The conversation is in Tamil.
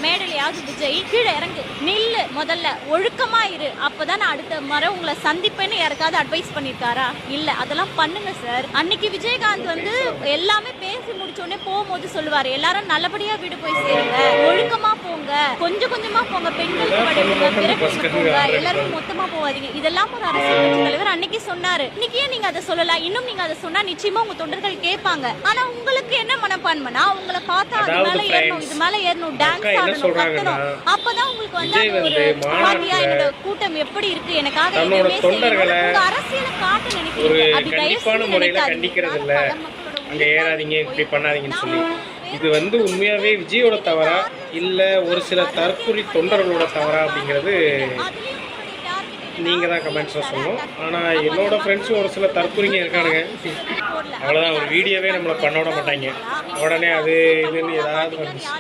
மேடையிலயாவது விஜய் கீழே இறங்கு நில்லு, முதல்ல ஒழுக்கமா இரு, அப்பதான் நான் அடுத்த முறை உங்களை சந்திப்பேன்னு யாருக்காவது அட்வைஸ் பண்ணிருக்காரா? இல்ல. அதெல்லாம் பண்ணுங்க சார். அன்னைக்கு விஜயகாந்த் வந்து எல்லாமே பேசி முடிச்சோடனே போகும்போது சொல்லுவாரு, எல்லாரும் நல்லபடியா வீடு போய் சேருங்க, ஒழுக்கமா போங்க, கொஞ்சம் கொஞ்சமா போங்க, பெண்களுக்கு படிப்புங்க, பிறகு போங்க, எல்லாரும் மொத்தமா போவாதீங்க. இதெல்லாம் ஒரு அரசியல் கட்சி தலைவர் அன்னைக்கு சொன்னாரு. இன்னைக்கு ஏன் நீங்க அதை சொல்லல? இன்னும் நீங்க அதை சொன்னா நிச்சயமா உங்க தொண்டர்கள் கேட்பாங்க. ஆனா உங்களுக்கு என்ன மனப்பான்மைனா உங்களை பார்த்தா அது மேல ஏறணும், இது மேல ஏறணும், டான்ஸ் ஆடணும், கத்தணும். அப்பதான் உங்களுக்கு வந்து ஒரு பாத்தியா என்னோட கூட்டம் எப்படி இருக்கு, எனக்காக எதுவுமே செய்யணும், உங்க அரசியலை காட்ட நினைக்கிறீங்க. அப்படி தயவுசெய்து நினைக்காதீங்க. அங்க ஏறாதீங்க, இப்படி பண்ணாதீங்கன்னு சொல்லி. இது வந்து உண்மையாவே விஜயோட தவறா இல்ல ஒரு சில தற்குறி தொண்டர்களோட தவறா அப்படிங்கிறது நீங்கள் தான் கமெண்ட்ஸில் சொல்லணும். ஆனால் என்னோடய ஃப்ரெண்ட்ஸும் ஒரு சில தற்குறிங்க இருக்கானுங்க. அவ்வளோதான், ஒரு வீடியோவே நம்மளை பண்ண விட மாட்டாங்க. உடனே அது இதுன்னு ஏதாவது வந்துச்சு.